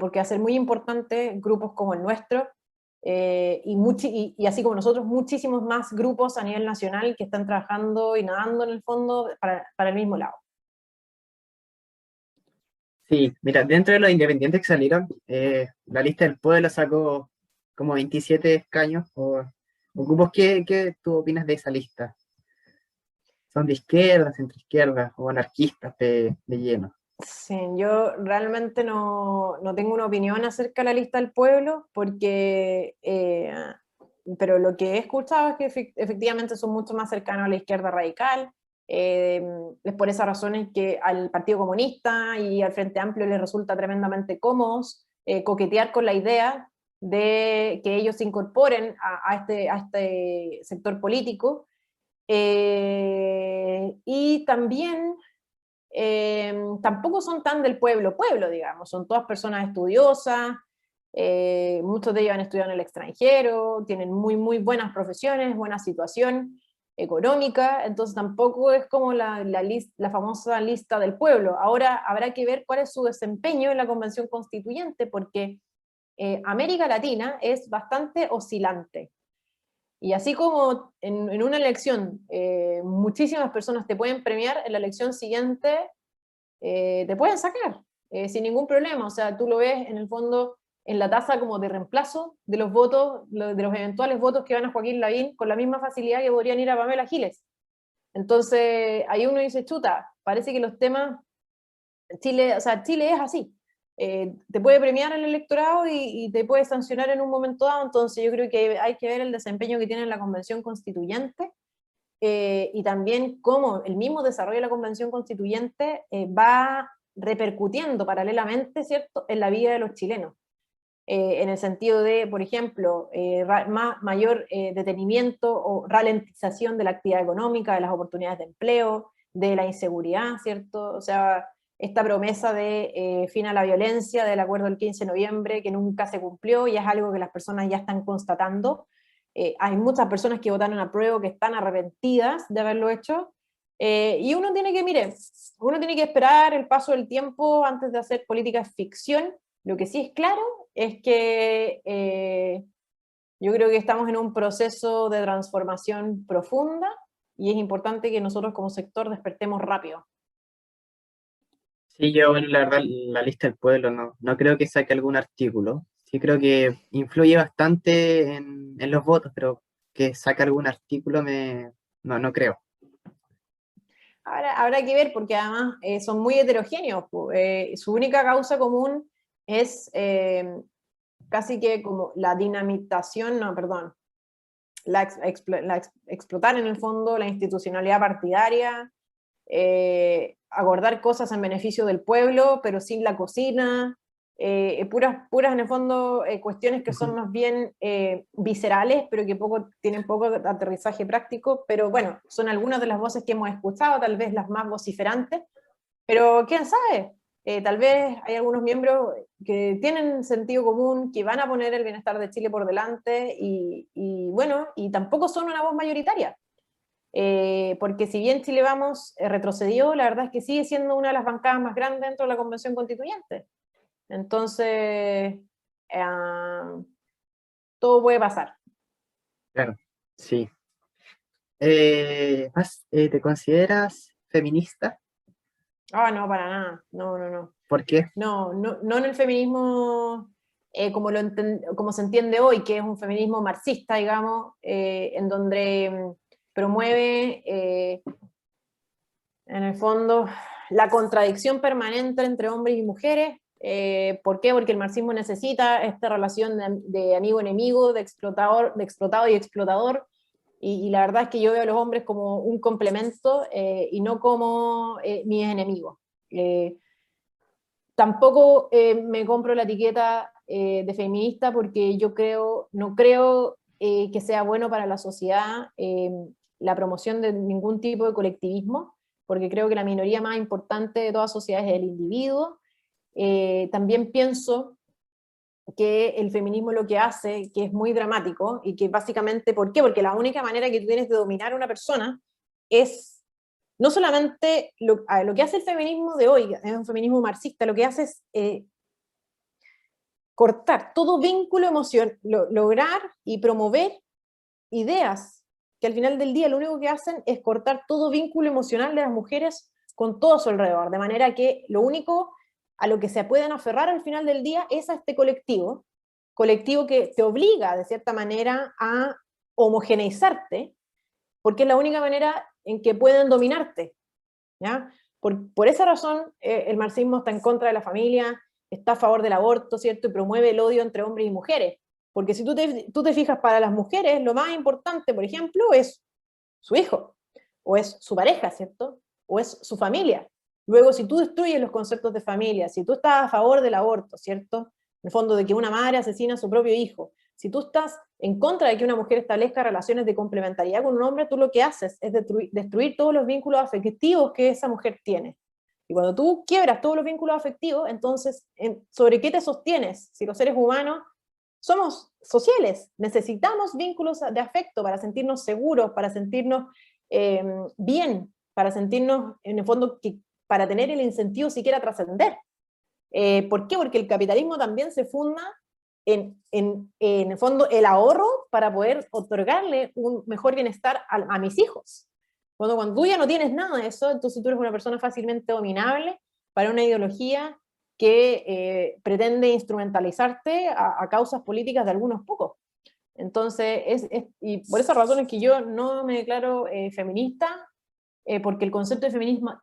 porque va a ser muy importante grupos como el nuestro, y así como nosotros, muchísimos más grupos a nivel nacional que están trabajando y nadando en el fondo para el mismo lado. Sí, mira, dentro de los independientes que salieron, la lista del pueblo sacó como 27 escaños o grupos. ¿Qué tú opinas de esa lista? ¿Son de izquierda, centroizquierda o anarquistas de lleno? Sí, yo realmente no tengo una opinión acerca de la lista del pueblo, porque, pero lo que he escuchado es que efectivamente son mucho más cercanos a la izquierda radical. Es por esas razones que al Partido Comunista y al Frente Amplio les resulta tremendamente cómodos coquetear con la idea de que ellos se incorporen a este sector político. Y también tampoco son tan del pueblo, digamos, son todas personas estudiosas, muchos de ellos han estudiado en el extranjero, tienen muy buenas profesiones, buena situación económica, entonces tampoco es como la famosa lista del pueblo. Ahora habrá que ver cuál es su desempeño en la Convención Constituyente, porque América Latina es bastante oscilante. Y así como en una elección muchísimas personas te pueden premiar, en la elección siguiente te pueden sacar sin ningún problema. O sea, tú lo ves en el fondo en la tasa como de reemplazo de los votos, de los eventuales votos que van a Joaquín Lavín, con la misma facilidad que podrían ir a Pamela Giles. Entonces, ahí uno dice, chuta, parece que los temas, Chile es así. Te puede premiar el electorado y te puede sancionar en un momento dado, entonces yo creo que hay que ver el desempeño que tiene la Convención Constituyente, y también cómo el mismo desarrollo de la Convención Constituyente va repercutiendo paralelamente, ¿cierto?, en la vida de los chilenos. En el sentido de, por ejemplo, mayor detenimiento o ralentización de la actividad económica, de las oportunidades de empleo, de la inseguridad, ¿cierto? O sea, esta promesa de fin a la violencia del acuerdo del 15 de noviembre que nunca se cumplió y es algo que las personas ya están constatando. Hay muchas personas que votaron a prueba que están arrepentidas de haberlo hecho, y uno tiene que esperar el paso del tiempo antes de hacer política ficción. Lo que sí es claro es que yo creo que estamos en un proceso de transformación profunda y es importante que nosotros como sector despertemos rápido. Sí, yo, bueno, la verdad, la lista del pueblo no creo que saque algún artículo. Sí creo que influye bastante en los votos, pero que saque algún artículo no creo. Ahora, habrá que ver, porque además son muy heterogéneos. Su única causa común es casi que como la dinamitación, no, perdón, explotar en el fondo la institucionalidad partidaria, acordar cosas en beneficio del pueblo, pero sin la cocina, puras en el fondo cuestiones que son más bien viscerales, pero que tienen poco aterrizaje práctico, pero bueno, son algunas de las voces que hemos escuchado, tal vez las más vociferantes, pero quién sabe, tal vez hay algunos miembros que tienen sentido común, que van a poner el bienestar de Chile por delante, y bueno, y tampoco son una voz mayoritaria. Porque si bien Chile Vamos retrocedió, la verdad es que sigue siendo una de las bancadas más grandes dentro de la Convención Constituyente. Entonces, todo puede pasar. Claro, sí. ¿Te consideras feminista? No, para nada. No. ¿Por qué? No en el feminismo como se entiende hoy, que es un feminismo marxista, digamos, en donde promueve, en el fondo, la contradicción permanente entre hombres y mujeres. ¿Por qué? Porque el marxismo necesita esta relación de amigo-enemigo, de explotado y explotador, y la verdad es que yo veo a los hombres como un complemento y no como mis enemigos. Tampoco me compro la etiqueta de feminista porque no creo que sea bueno para la sociedad la promoción de ningún tipo de colectivismo, porque creo que la minoría más importante de toda sociedad es el individuo. También pienso que el feminismo lo que hace, que es muy dramático, y que básicamente, ¿por qué? Porque la única manera que tú tienes de dominar a una persona es no solamente lo que hace el feminismo de hoy, es un feminismo marxista, lo que hace es cortar todo vínculo emocional, lograr y promover ideas que al final del día lo único que hacen es cortar todo vínculo emocional de las mujeres con todo a su alrededor, de manera que lo único a lo que se pueden aferrar al final del día es a este colectivo que te obliga de cierta manera a homogeneizarte, porque es la única manera en que pueden dominarte, ¿ya? Por esa razón el marxismo está en contra de la familia, está a favor del aborto, ¿cierto? Y promueve el odio entre hombres y mujeres. Porque si tú te fijas, para las mujeres lo más importante, por ejemplo, es su hijo, o es su pareja, ¿cierto? O es su familia. Luego, si tú destruyes los conceptos de familia, si tú estás a favor del aborto, ¿cierto? En el fondo, de que una madre asesina a su propio hijo, si tú estás en contra de que una mujer establezca relaciones de complementariedad con un hombre, tú lo que haces es destruir todos los vínculos afectivos que esa mujer tiene. Y cuando tú quiebras todos los vínculos afectivos, entonces, ¿sobre qué te sostienes? Si los seres humanos somos sociales, necesitamos vínculos de afecto para sentirnos seguros, para sentirnos bien, para sentirnos, en el fondo, para tener el incentivo siquiera a trascender. ¿Por qué? Porque el capitalismo también se funda en el fondo, el ahorro para poder otorgarle un mejor bienestar a mis hijos. Cuando tú ya no tienes nada de eso, entonces tú eres una persona fácilmente dominable para una ideología que pretende instrumentalizarte a causas políticas de algunos pocos. Entonces, y por esa razón es que yo no me declaro feminista, porque el concepto de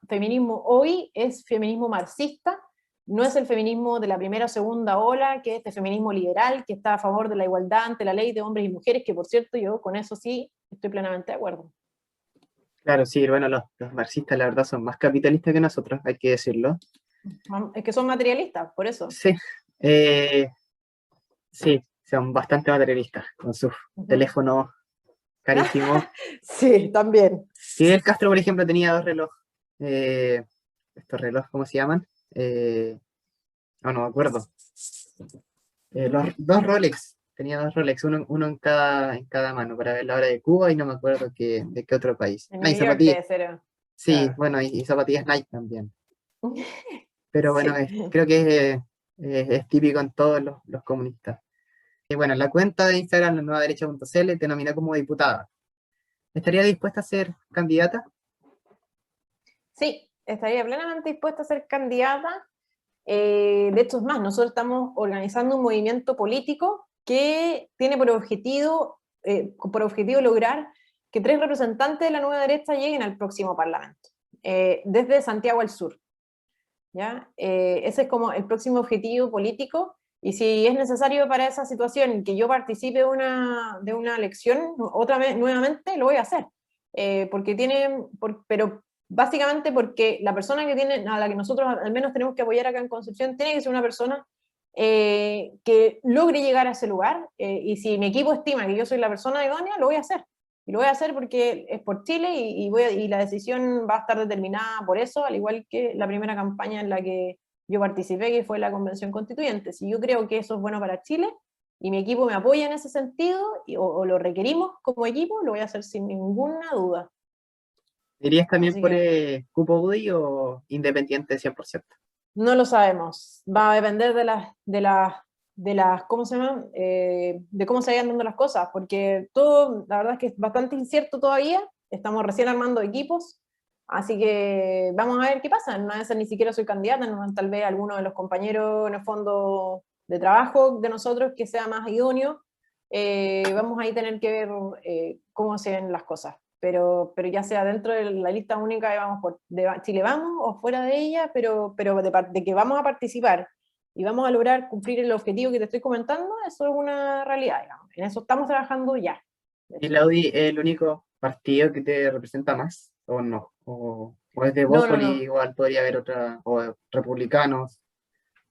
feminismo hoy es feminismo marxista, no es el feminismo de la primera o segunda ola, que es este feminismo liberal, que está a favor de la igualdad ante la ley de hombres y mujeres, que por cierto yo con eso sí estoy plenamente de acuerdo. Claro, sí, bueno, los marxistas la verdad son más capitalistas que nosotros, hay que decirlo. Es que son materialistas, por eso. Sí, sí, son bastante materialistas con sus teléfonos carísimos. Sí, también. Fidel Castro, por ejemplo, tenía dos relojes. Estos relojes, ¿cómo se llaman? No me acuerdo. Dos Rolex. Tenía dos Rolex, uno en cada mano para ver la hora de Cuba y no me acuerdo de qué otro país. En Ah, y New York zapatillas. debe ser. Sí, Claro. bueno, y zapatillas Nike también. Pero bueno, Sí. creo que es típico en todos los comunistas. Y bueno, la cuenta de Instagram, la nueva derecha.cl, te nominó como diputada. ¿Estaría dispuesta a ser candidata? Sí, estaría plenamente dispuesta a ser candidata. De hecho, es más, nosotros estamos organizando un movimiento político que tiene por objetivo lograr que 3 representantes de la nueva derecha lleguen al próximo Parlamento, desde Santiago al sur. ¿Ya? Ese es como el próximo objetivo político, y si es necesario para esa situación que yo participe de una elección otra vez nuevamente, lo voy a hacer. Pero básicamente porque la persona a la que nosotros al menos tenemos que apoyar acá en Concepción tiene que ser una persona que logre llegar a ese lugar, y si mi equipo estima que yo soy la persona idónea, lo voy a hacer. Y lo voy a hacer porque es por Chile, y la decisión va a estar determinada por eso, al igual que la primera campaña en la que yo participé, que fue la Convención Constituyente. Si yo creo que eso es bueno para Chile y mi equipo me apoya en ese sentido, o lo requerimos como equipo, lo voy a hacer sin ninguna duda. ¿Irías también Así por que cupo UDI o independiente 100%? no lo sabemos. Va a depender ¿cómo se llama? De cómo se vayan dando las cosas, porque todo, la verdad es que es bastante incierto todavía. Estamos recién armando equipos, así que vamos a ver qué pasa. No es ni siquiera soy candidata, no, tal vez alguno de los compañeros en el fondo de trabajo de nosotros que sea más idóneo. Vamos a tener que ver cómo se ven las cosas. Pero ya sea dentro de la lista única de Chile Vamos o fuera de ella, pero de que vamos a participar y vamos a lograr cumplir el objetivo que te estoy comentando, eso es una realidad, digamos. En eso estamos trabajando ya. ¿Y la UDI es el único partido que te representa más o no? ¿O es de No, no, Bópoli, no. igual podría haber otra, o republicanos,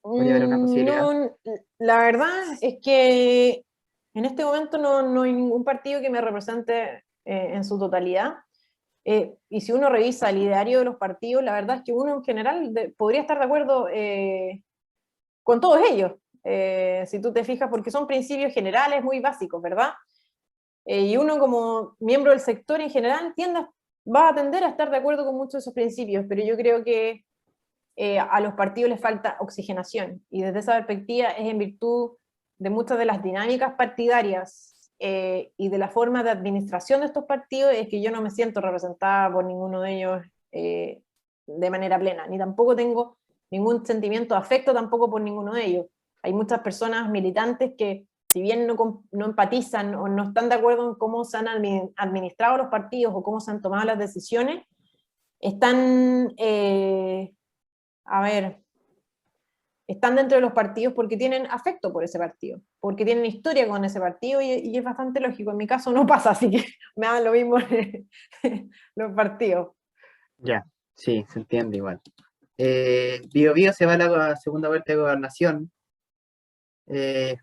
podría haber una posibilidad? No, la verdad es que en este momento no hay ningún partido que me represente en su totalidad. Y si uno revisa el ideario de los partidos, la verdad es que uno en general podría estar de acuerdo con todos ellos, si tú te fijas, porque son principios generales muy básicos, ¿verdad? Y uno como miembro del sector en general va a tender a estar de acuerdo con muchos de esos principios, pero yo creo que a los partidos les falta oxigenación, y desde esa perspectiva es en virtud de muchas de las dinámicas partidarias y de la forma de administración de estos partidos, es que yo no me siento representada por ninguno de ellos de manera plena, ni tampoco tengo ningún sentimiento de afecto tampoco por ninguno de ellos. Hay muchas personas militantes que, si bien no empatizan o no están de acuerdo en cómo se han administrado los partidos o cómo se han tomado las decisiones, están están dentro de los partidos porque tienen afecto por ese partido, porque tienen historia con ese partido, y es bastante lógico. En mi caso no pasa, así que me dan lo mismo los partidos. Ya, sí, se entiende igual. Bio Bio se va a la segunda vuelta de gobernación.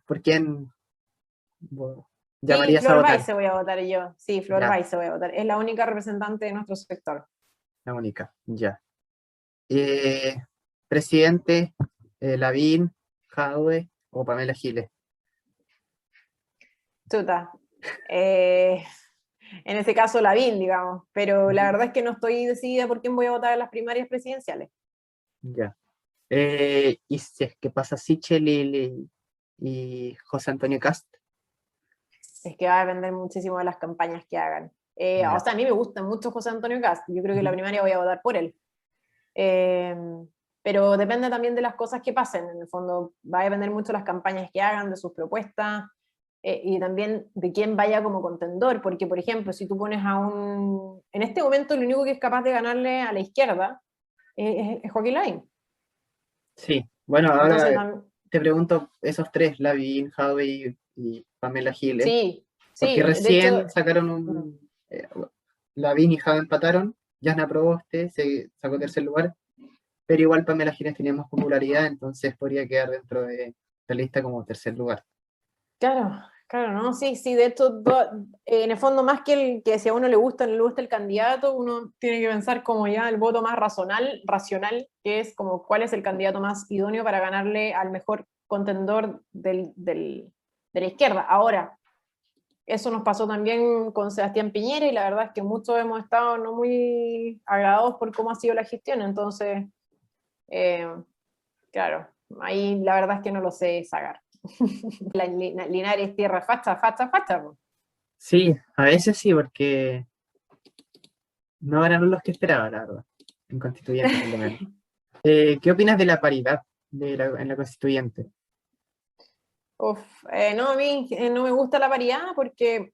¿Por quién Sí, llamarías a Flor votar? Baise voy a votar yo. Sí, Flor Ya, Baise voy a votar. Es la única representante de nuestro sector. la única, ya. Eh, Presidente, Lavín, Jadwe o Pamela Giles. Chuta. En ese caso Lavín, digamos, pero la verdad es que no estoy decidida por quién voy a votar en las primarias presidenciales. Ya. Y si es que pasa Sichel y José Antonio Cast. Es que va a depender muchísimo de las campañas que hagan. O Ya. sea, a mí me gusta mucho José Antonio Cast, yo creo que en la Ujú. primaria voy a votar por él. Eh, pero depende también de las cosas que pasen, en el fondo va a depender mucho de las campañas que hagan, de sus propuestas, y también de quién vaya como contendor, porque por ejemplo, si tú pones en este momento el único que es capaz de ganarle a la izquierda es Joaquín Lavín. Sí, bueno, Entonces, ahora te pregunto esos tres, Lavín, Jadwe y Pamela Giles, sí, porque sí, de hecho, recién sacaron Lavín y Jadwe empataron, Jasna Proboste se sacó tercer lugar, pero igual Pamela Giles tenía más popularidad, entonces podría quedar dentro de la lista como tercer lugar. claro, claro, ¿no? Sí, sí, de hecho, en el fondo, más que si a uno le gusta o no le gusta el candidato, uno tiene que pensar como ya el voto más racional, que es como cuál es el candidato más idóneo para ganarle al mejor contendor de la izquierda. Ahora, eso nos pasó también con Sebastián Piñera, y la verdad es que muchos hemos estado no muy agradados por cómo ha sido la gestión, entonces, eh, claro, ahí la verdad es que no lo sé sacar. Linares, tierra, facha, facha, facha. Po. Sí, a veces sí, porque no eran los que esperaba, la verdad, en constituyente por lo menos. ¿Qué opinas de la paridad en la constituyente? Uf, no, a mí no me gusta la paridad porque,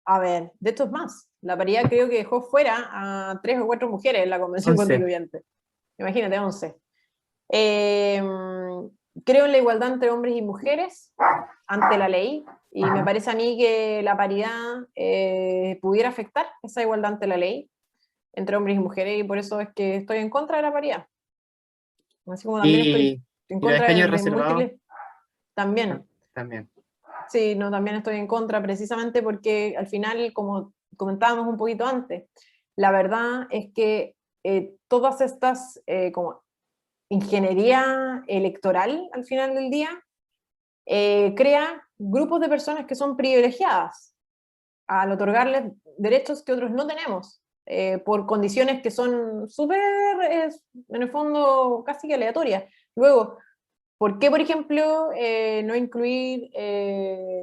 a ver, de esto es más, la paridad creo que dejó fuera a 3 o 4 mujeres en la convención 11. constituyente. Imagínate, 11. Creo en la igualdad entre hombres y mujeres ante la ley, y me parece a mí que la paridad pudiera afectar esa igualdad ante la ley entre hombres y mujeres, y por eso es que estoy en contra de la paridad. Así como también estoy Y, en y los contra escaños de reservados múltiples, también. también. Sí, no, también estoy en contra, precisamente porque al final, como comentábamos un poquito antes, la verdad es que todas estas como ingeniería electoral al final del día crea grupos de personas que son privilegiadas al otorgarles derechos que otros no tenemos, por condiciones que son súper, en el fondo, casi que aleatorias. Luego, ¿por qué, por ejemplo, no incluir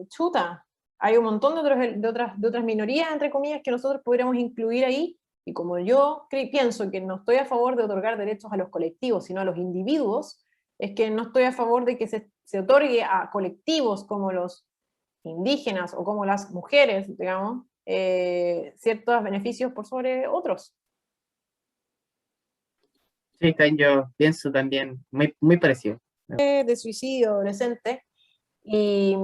chuta? Hay un montón de otras minorías, entre comillas, que nosotros podríamos incluir ahí, y como yo pienso que no estoy a favor de otorgar derechos a los colectivos, sino a los individuos, es que no estoy a favor de que se otorgue a colectivos como los indígenas o como las mujeres, digamos, ciertos beneficios por sobre otros. Sí, yo pienso también muy, muy parecido. De suicidio adolescente, y,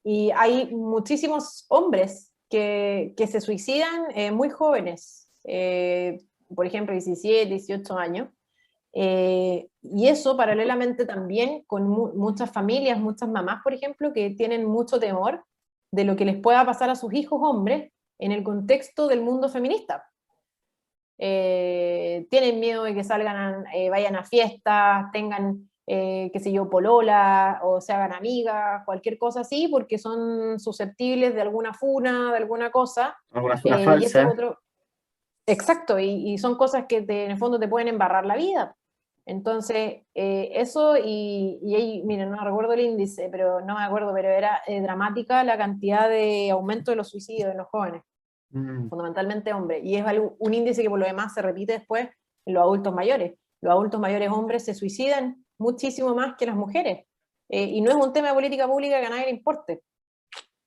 y hay muchísimos hombres que se suicidan muy jóvenes, por ejemplo, 17, 18 años, y eso paralelamente también con muchas familias, muchas mamás, por ejemplo, que tienen mucho temor de lo que les pueda pasar a sus hijos hombres en el contexto del mundo feminista. Tienen miedo de que salgan, vayan a fiestas, tengan, qué sé yo, polola, o se hagan amigas, cualquier cosa así, porque son susceptibles de alguna funa, de alguna cosa. Alguna zona Y eso falsa. otro, exacto, y son cosas que en el fondo te pueden embarrar la vida. Entonces, eso, y ahí, miren, no recuerdo el índice, pero no me acuerdo, pero era dramática la cantidad de aumento de los suicidios en los jóvenes, fundamentalmente hombres, y es un índice que por lo demás se repite después en los adultos mayores. Los adultos mayores hombres se suicidan muchísimo más que las mujeres, y no es un tema de política pública que a nadie le importe.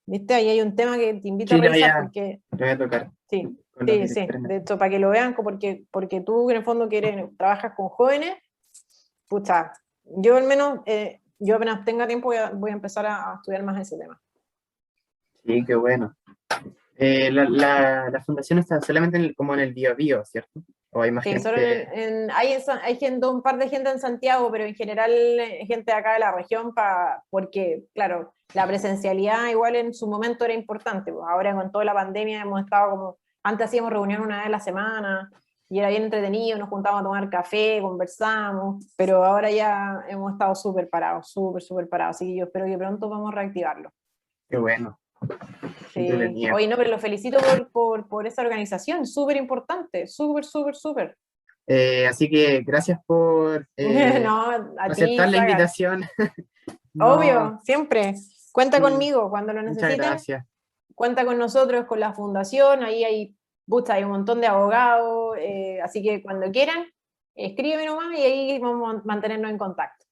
¿Viste? Ahí hay un tema que te invito a Sí, revisar, porque lo voy a tocar sí, con los sí, sí, directores. de hecho, para que lo vean, porque tú en el fondo trabajas con jóvenes, pucha, yo al menos, yo apenas tenga tiempo voy a empezar a estudiar más ese tema. Sí, qué bueno. La fundación está solamente como en el Biobío, ¿cierto? ¿O hay más Sí, solo gente? hay gente, un par de gente en Santiago, pero en general gente de acá de la región, porque, claro, la presencialidad igual en su momento era importante. Pues ahora con toda la pandemia hemos estado como, antes hacíamos reunión una vez a la semana, y era bien entretenido, nos juntábamos a tomar café, conversamos, pero ahora ya hemos estado súper parados, súper parados, así que yo espero que pronto vamos a reactivarlo. Qué bueno. Qué Sí. entretenido. Oye, no, pero lo felicito por esa organización, súper importante, súper. Así que gracias por No, a ti, aceptar la Sagar. invitación. No, Obvio, siempre. Cuenta sí, conmigo cuando lo muchas necesiten. gracias. Cuenta con nosotros, con la fundación. Ahí hay, pucha, hay un montón de abogados. Así que cuando quieran, escríbeme nomás y ahí vamos a mantenernos en contacto.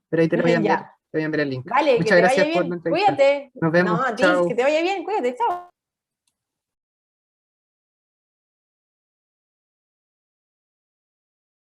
Pero ahí te lo voy a enviar, Ya. te voy a enviar el link. Vale, que Muchas te gracias vaya por bien. la entrevista. Cuídate. Nos vemos. No, a ti, Chao. que te vaya bien. Cuídate, chao.